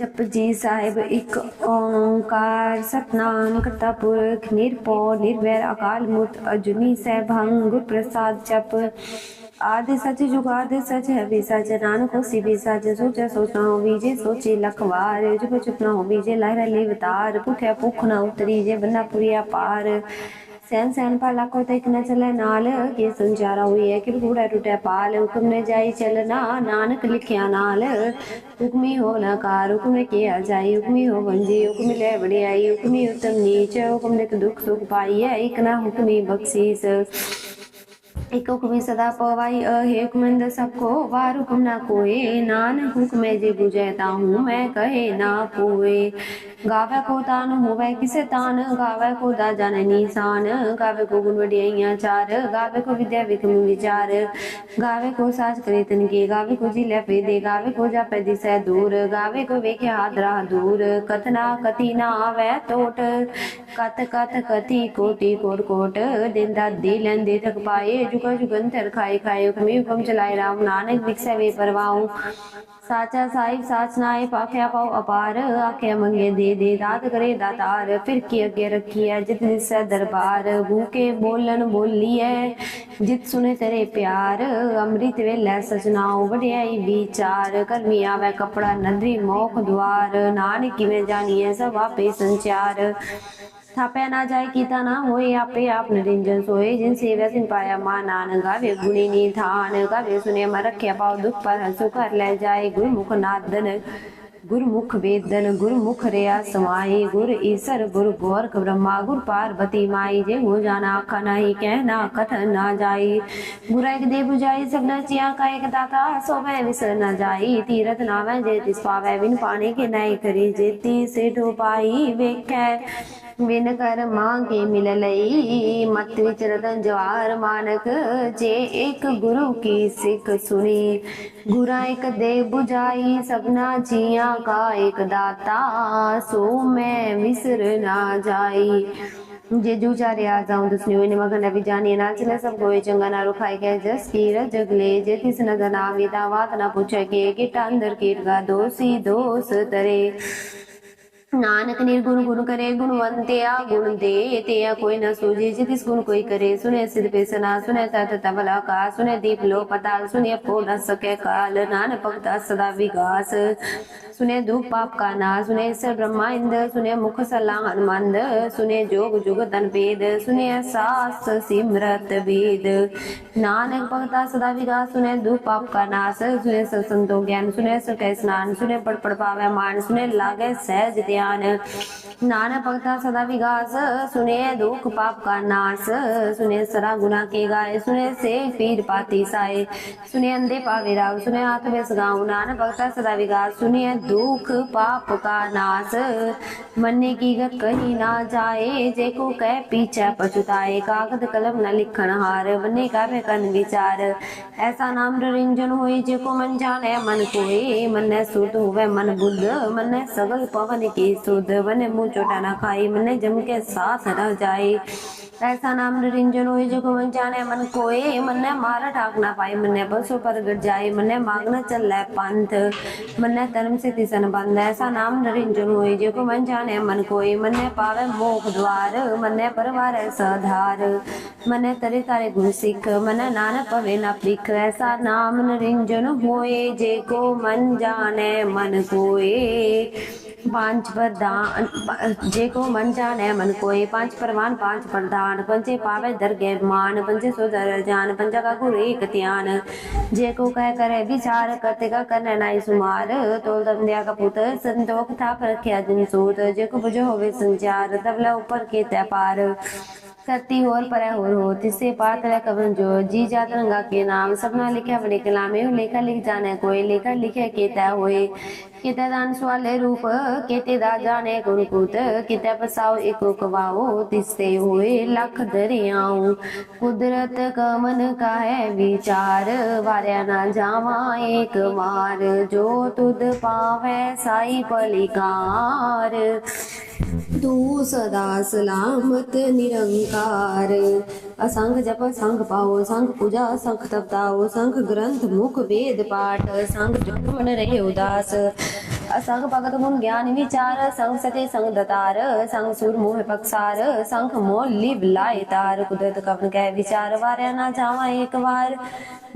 जपजी साहिब एक ओंकार सतनाम करता पुरख निरभौ निर्वैर अकाल मूर्त अजूनी सैभंग गुर प्रसाद जप आदि सच जुगाद सच है भी सच नानक होसी भी सच सोचा सोच ना हो बीजे सोचे लखवार चुप चुप ना हो बीजे लहरा लेवतार भुख्या भुख ना उतरी जे बन्ना पुरिया पार सैन सैन पाला को तक न चले नाल के संचारा हुई है कि कूड़ा टूटा पाल हुक्म ने जाई चलना नानक लिखिया नाल हुक्मी हो नकार हुक्म किया जाई हुक्मी हो बंजी हुक्म ले बड़ी आई हुक्मी उत्तम नीच हुक्म ने दुख सुख पाई है एक ना हुक्मी बख्शीस एक हुक्मी सदा पवाई अहे हुक्मंद सबको वार हुक्म ना कोई नानक हुक्म जे बुझैता हूँ मैं कहे ना कोई गावे को तान होवे किसे तान गावे को दा जाने निशान गावे को गुण वडियाइयां चार गावे को विद्या विक्रम विचार गावे को साज करे तन के गावे को जिले पे दे गावे को जा पे दिशा दूर गावे को वेखे हाथ राह दूर कथना कथी ना आवे टोट कत कथ कथी कोटि कोट कोट दिंदा दिलन दे थक पाए जुगा जुगंतर खाए खाए हुक्मी हुक्म चलाए राम नानक विकसे वे परवाऊं साचा साहिब साच नाए पाख्या पाओ अपार आख्या मंगे दे दात करे दातार फिर की अगे रखी है जित दिसे दरबार भूखे बोलन बोली है जित सुने तेरे प्यार अमृत वेला सजनाओ बढ़ियाई विचार कर्मी आवे कपड़ा नदरी मोख द्वार नानक में जानिए सब आपे संचार थापया ना जाए कीता ना होए आपे आप निरंजन सोए जिन सेवा सिन पाया मान नान गावे गुणी निधान गावे सुने म रख्या पाओ दुख पर हंसु कर ले जाए गुरमुख नादन गुरमुख वेदन गुरमुख रेया समाई गुर ईसर गुरु गोरख ब्रह्मा गुरु पार्वती माई जे हो जाना आखा नहीं कहना कथन ना जाई गुर एक दे बुझाई सब नचिया का एक दाता सो मैं विसर न जाई तीरथ नावे जे तिस पावे बिन पाने के नहीं करी जेती से पाई वेखे बिन कर मांगे मिल लई मत विचरतन जवार मानक जे एक गुरु की सिख सुनी गुरा एक दे बुझाई सबना जिया का एक दाता सो मैं विसर ना जाई जे जू चारे आ जाऊं दुसनी हुई मगन अभी जानिए ना चले सब गोए चंगा ना रुखाई के जस की जगले जे तिस नजर ना विदा बात ना पूछे के गिटा अंदर कीट का दोषी दोष तरे नानक निर्गुण गुण करे गुणवंतिया गुण दे तेया कोई न सूझे जितिस गुण कोई करे सुने सिद्ध पेसना सुने तत तबला का सुने दीप लो पताल सुने पो न सके काल नान भक्ता सदा विकास सुने दुख पाप का ना सुने सर ब्रह्मा इंद्र सुने मुख सला हनुमंद सुने जोग जुग तन वेद सुने सास सिमरत वेद नानक भक्ता सदा विकास सुने दुख पाप का नाश सुने सत्संतो ज्ञान सुने सके स्नान सुने पढ़ पावे मान सुने लागे सहज ध्यान नानक भक्ता सदा विकास सुने दुख पाप का नाश सुने सरा गुना के गाय सुने से पीर पाती साए सुने अंधे पावे राव सुने हाथ में सगाऊ नानक भक्ता सदा विकास सुने दुख पाप का नाश मन्ने की गत कहीं ना जाए जेको कह पीछे पछुताए कागद कलम न लिखन हार बन्ने का कन विचार ऐसा नाम निरंजन होए जेको मन जाने मन कोए मन सुध हुए मन बुद्ध मन सगल पवन की सुध बने मुँह चोटा न खाई मन जम के साथ न जाए ऐसा नाम निरंजन होए जो मन जाने मन कोए मन मारा ठाक ना पाए मन बसों पर गिर जाए मन मांगना चल पंथ मन धर्म से तिसन बंद ऐसा नाम निरंजन होए जो मन जाने मन कोए मन पावे मोख द्वार मन परवार सधार मन तरे तारे गुण सिख मन नान पवे न प्रिख ऐसा नाम निरंजन होए जे को मन जाने मन कोए पांच प्रधान जे को मन जाने मन कोई पांच परवान पांच प्रधान पंचे पावे दरगे मान पंचे सोदर जान पंचा का गुरु एक ध्यान जे को कह करे विचार करते का करने नाई सुमार तोल दंदिया का पुत्र संतोख था रखिया जिन सूत जे को बुझो होवे संचार तबला ऊपर के तय पार सती और पर हो तिसे पात कवन जो जी जात रंगा के नाम सपना लिखे बड़े कलामे लेखा लिख जाने कोई लेखा लिखे केता होए केते दान सवाले रूप केते दा जाने गुणपुत केते पसाओ एको कवाओ तिसते हुए लख दरियाओ कुदरत कमन का है विचार वार्या ना जावा एक मार जो तुद पावे साई पलिकार तू सदा सलामत निरंकार असंग जप संग पाओ संग पूजा संग तपताओ संग ग्रंथ मुख वेद पाठ संग जप मन रहे उदास असंग भगत गुण ज्ञान विचार संग सते संग दतार संग सुर मोह पक्षार संख मोह लिव लाए तार कुदरत कवन कह विचार वार्या ना जावा एक बार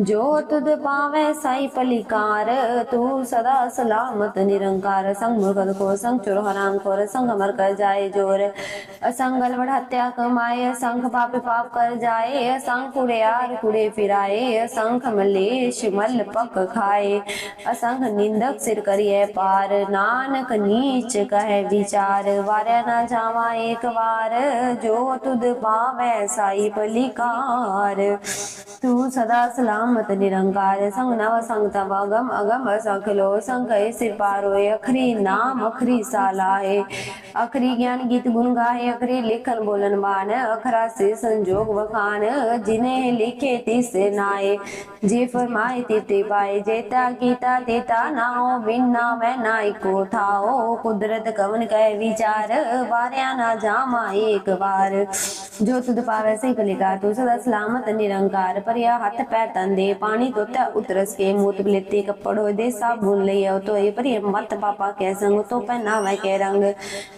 जो तुद पावे साई पलिकार तू सदा सलामत निरंकार संग मुर्गद को संग चोर हराम खोर संग अमर कर जाए जोर असंग गलवड़ हत्या कमाए संग पाप पाप कर जाए असंग कुड़े यार कुड़े फिराए असंग मलेश मल पक खाए असंग निंदक सिर करिए पार नानक नीच कहे विचार वार्या ना जावा एक बार जो तुद पावे साई पलिकार तू सदा सलामत निरंकार संग नव संग तव अगम अगम असंख लो संख सिर पारोए अखरी नाम अखरी सालाए अखरी ज्ञान गीत गुण गाए अखरी लिखन बोलन बान अखरा से संजोग बखान जिन्हें लिखे तिस नाए जे फरमाए ते पाए जेता गीता तेता नाओ बिन नाम नाई को थाओ कुदरत कवन कह विचार वार्या ना जामा एक बार जो तुद पावे सही पलिकार तू सदा सलामत निरंकार परिया हाथ पैर तन दे पानी तो त्या उतरस के मूत लेते कपड़ो दे साबुन लियो तो ये परिय मत पापा के संग तो पहनावे के रंग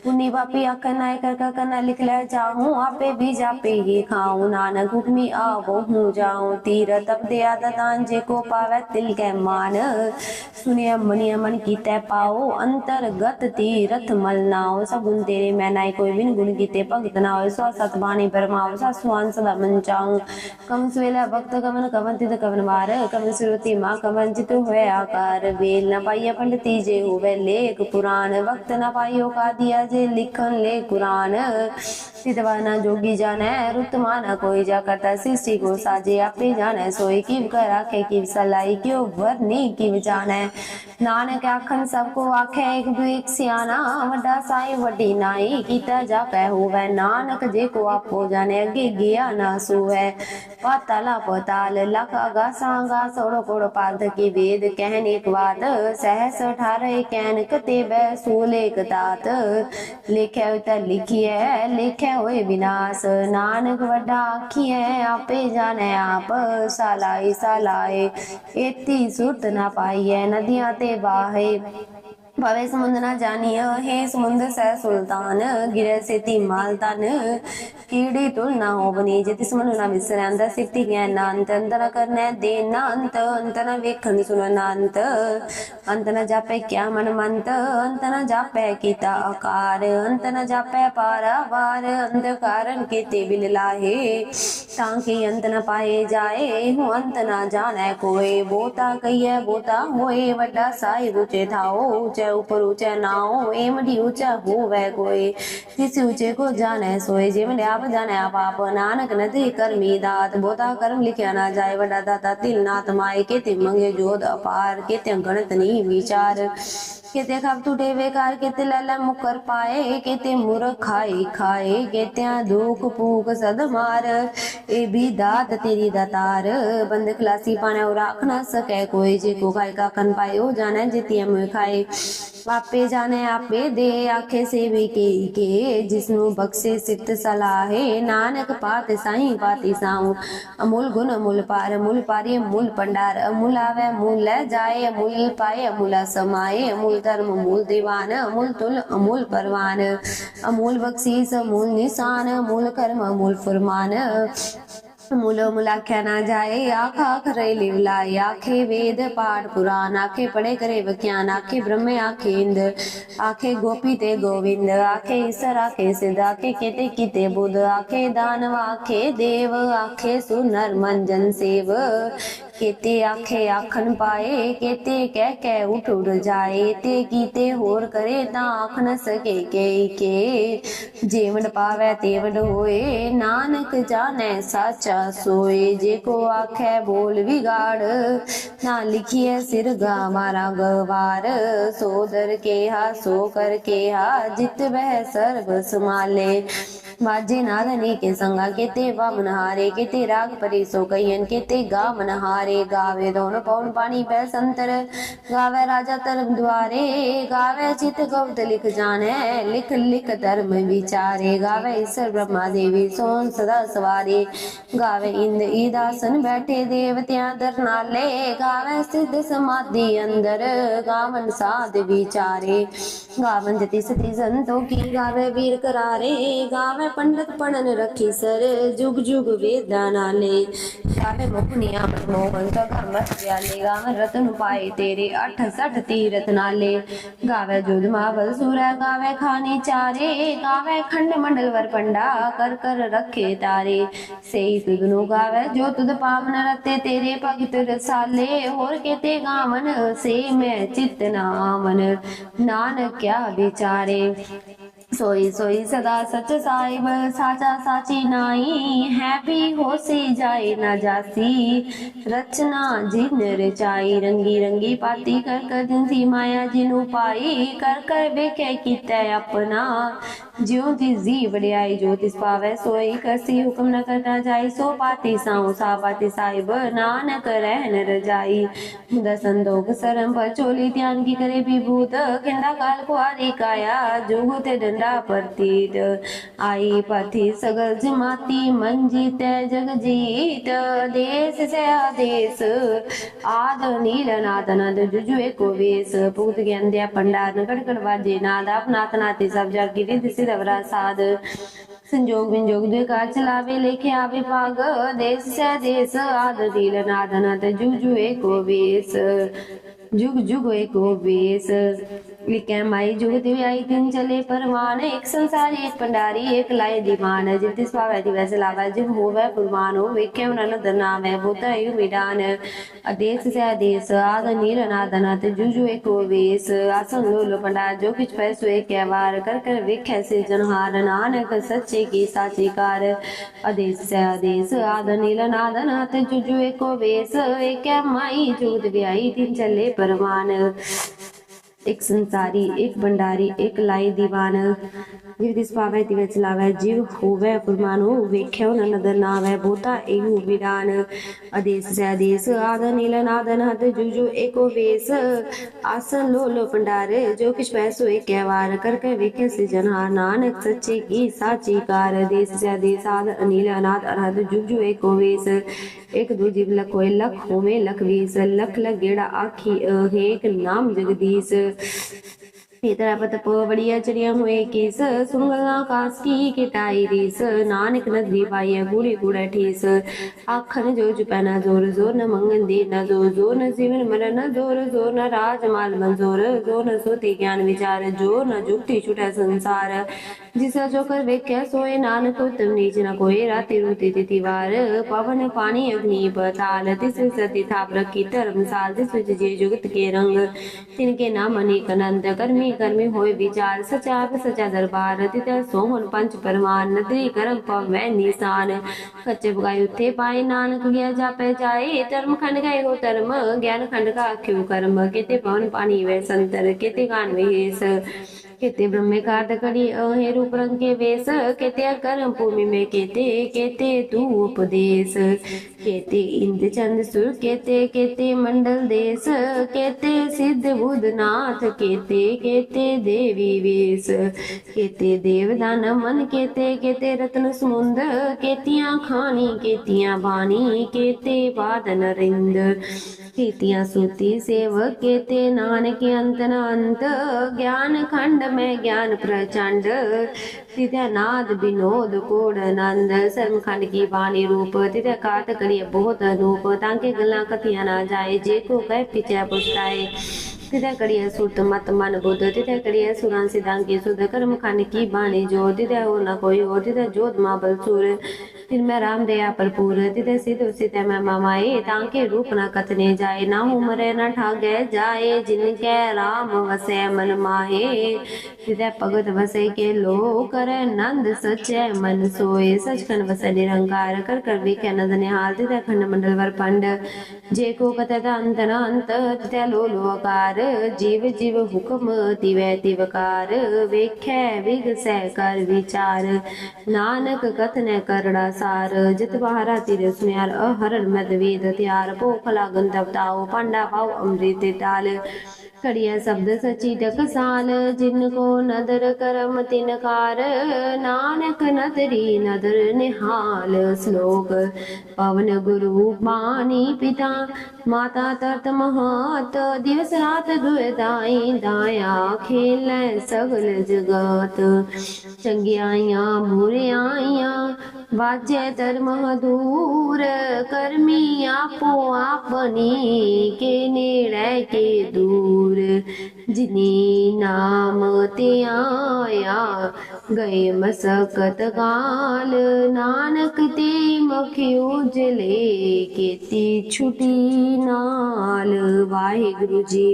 पुनी पापी अकना कर कना लिख ले जाऊं आपे भी जापे ये खाऊं नानक हुक्मी आवो हूं जाऊं तीर तब दे आदतान जे को पावे तिल के मान सुनिय मनिय मन की तय पाओ अंतर्गत तीरथ मल नाओ सगुन तेरे मैं नाई कोई बिन गुण कीते भगत नाओ स्व सत बाणी परमाव सासुआन सदा मन चाऊं कम सवेला भक्त कवन कवन तित कवन मार कवन सुरति माँ कवन चित हुए आकार वेल न पाइय पंडिती जे हुए लेख पुराण वक्त न पाइयो का दिया जे लिखन ले कुरान सिद्धवाना जोगी जाने रुत माना कोई जा करता सृष्टि को साजे आपे जाने सोई किव कर आखे किव सलाई क्यों वरनी किव जाने नानक आखन सबको आखे एक दू एक सियाना वड्डा साई वड्डी नाई कीता जा कह होवे नानक जे को आपो जाने अगे गया ना सुवे पाताला पताल लख अगा सांगा सोड़ो कोड़ो पाद की वेद कहन एक बात सहस 18 कहन कते बै सूल एक तात लिखे उतर लिखिए लिखे होए विनाश नानक वड्डा आखिए आपे जाने आप सालाई सालाए एती सुरत ना पाइए नदियां ते बाहे भावे समुद्र ना जानिय हे समुद्र सह सुल्तान गिरे से ती मालतान कीड़ी तुल ना हो बनी जे तिस मनु ना विसरे अंदर सिद्धि ज्ञान ना अंत अंत न करने दे ना अंत न वेखन सुन ना अंत न जापे क्या मन मंत अंत न जापे कीता आकार अंत न जापे पारावार अंत कारण के ते बिल लाहे ताकि अंत न पाए जाए हूँ अंत ना जाने कोई बोता कहिए बोता होए वड्डा साई ऊंचे थाओ ऊंचे ऊपर ऊंचा नाओ एमडी ऊंचा हो वह कोई किसी ऊंचे को जाने सोए जे में आप जाने आप नानक नदी कर्मी दात बोता कर्म लिखा ना जाए वड्डा दाता तिल नाथ माए केते मंगे जोध अपार केते गणत नहीं विचार केते खब टूटे बेकार केते लल मुकर पाए केते मुर खाए खाए केते दुख फूक सद मार ए भी दात तेरी दातार बंद खलासी पाने और राख ना सके कोई जे को खाए का कन पाए हो जाने जितिया मुँह खाए आपे जाने आपे दे आखे से भी के जिसनु बख्शे सित सलाहे नानक पात साई पाती साऊ अमूल गुण अमूल पारी अमूल पंडार अमूल आवे अमूल ले जाए अमूल पाए अमूला समाए अमूल धर्म अमूल दीवान अमूल तुल अमूल परवान अमूल बख्शीस अमूल निशान अमूल कर्म अमूल फरमान मूलो मुलाख्या ना जाए आखा खरे लिवलाई आखे वेद पाठ पुराण आखे पढ़े करे वख्यान आखे ब्रह्म आखे इंद आखे गोपी ते गोविंद आखे ईश्वर आखे सिद्ध आखे केते कीते बुध आखे दानव आखे देव आखे सुनर मंजन सेव केते आखे आखन पाए केते कह उठ उड़ जाए ते कीते होर करे ता आख न सके के जेवड़ पावे तेवड़ होए नानक जाने साचा सोए जे को आखे बोल बिगाड़ ना लिखिए सिर गा मारा गवार सोदर के हा सो कर के हा जित वह सर्व संभाले बाजे नादने के संगा केते वामन हारे केते राग परेसो कहियन केते गा मन हारे गावे दोन पवन पानी पै संतर गावे राजा धर्म द्वारे गावे चित गौत लिख जाने लिख लिख धर्म विचारे गावे ईश्वर ब्रह्मा देवी सोन सदा सवारे गावे इंद ईदासन बैठे देवत्या दर नाले गावे सिद्ध समाधि अंदर गावन साध विचारे गावन जति सती संतों की गावे वीर करारे गावे पंडित पढ़न रखी सर जुग जुग वेदा नाले गावे मुखनिया मनमोहन सगा मत व्याले गावे रतन पाए तेरे 68 तीरथ नाले गावे जोध मावल सूरा गावे खानी चारे गावे खंड मंडल वर पंडा कर कर रखे तारे सेई तुदनु गावे जो तुद पावन रते तेरे भगत रसाले और केते गावन से मैं चित नामन नानक क्या विचारे सोई सोई सदा सच साहिब साचा साची नाई है भी होसी जाए ना जासी रचना जिन रचाई रंगी रंगी पाती कर कर जिनसी माया जिनु पाई कर कर वेखे कितै अपना ज्यों तिस जी वड्याई जो तिस पावै सोई करसी हुक्म न करता जाई सो पाती साऊ सा पाती साहिब नानक रहन रजाई मुदा संदोग सरम पर चोली ध्यान की करे विभूत खिंडा काल को आदि काया जुग ते डंडा प्रतीत आई पथि सगल जमाती मन जीत जग जीत देश से आदेश आद नील नाद नद जुजु एको वेश पुत ज्ञान दिया पंडार कड़कड़ बाजे नाद अपनात नाते सब जग गिरिध सिरवरा साध संजोग विंजोग द्विकार चलावे लेखे आवे पाग देश से देश आद नील नाद नद जुजु एको वेश जुग जुग एको वेश लिखे माई जुग दिव्य आई दिन चले परवान एक संसारी एक पंडारी एक लाए दीवान जित तिस पावै दिवस लावै जिन होवै कुर्बान हो वेखे उनन दरनाम है वो तयु मिडान अदेश से आदेश आद नील नाद नद जुजु एको वेश आसन लोल पंडार जो किछ पैसो एक वार कर कर वेखे से जनहार नानक सच्चे की साची कार अदेश से आदेश आद नील नाद नद जुजु एको वेश एक माई जुग दिव्य आई दिन चले परवान एक संसारी एक भंडारी एक लाई दीवान जिव दिस पावै तिवै चलावै जीव होवै फुरमानो वेख्यो न नदर नावै बोता एहु विरान अदेश से आदेश आद नील नाद नद जुजु एको वेश आसन लो लो भंडार जो किछ पैसो एक वार कर कर वेखे से जनहार नानक सच्चे की साची कार देश से आदेश आद नील नाद अनहद जुजु एको वेश एक दो जीव लख होए लख होवे लख वीस लख लख गेड़ा आखी एक नाम जगदीश तेरा पत बढ़िया चढ़िया हुए किस सुंगल आकाश की किटाई रीस नानक नगरी पाई बूढ़ी कूड़ा ठीस आखन जो चुपै न जोर जोर न मंगन दे न जोर जोर न जीवन मर न जोर जोर न राजमाल मंजोर जोर न सोते ज्ञान विचार जोर न जुक्ति छुटा संसार जिसा जो कर वेख्या सोए नानक उत्तम नीच न कोई राति रोती तिथिवार पवन पानी अग्नि पताल तिस सती थाप रखी धर्मसाल तिस विच जे जुगत के रंग तिनके नाम अनेक अनंत कर्मी कर्मी होए विचार सचा सचा दरबार तित सोहन पंच परमान नदरी करम पवै निशान कच्चे बगाई उठे पाए नानक गया जापै जाए धर्म खंड गए हो धर्म ज्ञान खंड का आख्यो कर्म केते पवन पानी वे संतर केते गान वेश केते ब्रह्मे कार्ड करी हे रूप रंग के वेश केते कर्म भूमि में केते केते तू उपदेश केते इंद्र चंद सुर केते केते मंडल देश केते सिद्ध बुध नाथ केते केते देवी वेश केते देवदान मन केते केते रत्न समुंद केतियां खानी केतियां बानी केते बादन रिंद केतियां सूती सेवक केते नानक अंत न अंत ज्ञान खंड में ज्ञान प्रचंड तिथ्या नाद विनोद कोड नंद शर्म खंड की वाणी रूप तिथ्या काट करिए बहुत अनूप तांके गला कथिया ना जाए जे को कह पिछे पुछताए तिथ्या करिए सुत मत मन बुद्ध तिथ्या करिए सुरान सिद्धांगी सुध कर्म खंड की बाणी जो तिथ्या हो न कोई हो तिथ्या जोत माबल सुर फिर मैं राम दया भरपूर तिथे सिद्ध सिद्ध मैं मामाए तांके रूप न कथने जाए ना उमरे न ठागे जाए जिनके राम वसे मन माहे तिथे भगत वसे के लो करे नंद सचे मन सोए सचखंड वसे निरंकार कर कर विखे नद निहाल तिथे खंड मंडल वर पंड जे को कथे अंत न अंत तिथे लो लोकार कार जीव जीव हुक्म तिवै तिवकार वेखै विगसै कर विचार नानक कथन करड़ा सार जित बहारा तिर सुम्यार अहरण मद वेद त्यार भूख लागन तब ताओ पांडा पाओ अमृत डाल कड़िया शब्द सची टकसाल जिनको नदर करम तिनकार नानक नदरी नदर निहाल श्लोक पवन गुरु पानी पिता माता तरत महत दिवस रात दुदाई दाया खेल सगल जगत चंगियाइया बुरियाइया बाजे धर्म दूर कर्मी आपो आपनी के नेड़े के दूर जिनी नाम ते आया गए मसकत काल नानक ते मखी उजले केती छुटी नाल वाहिगुरु जी।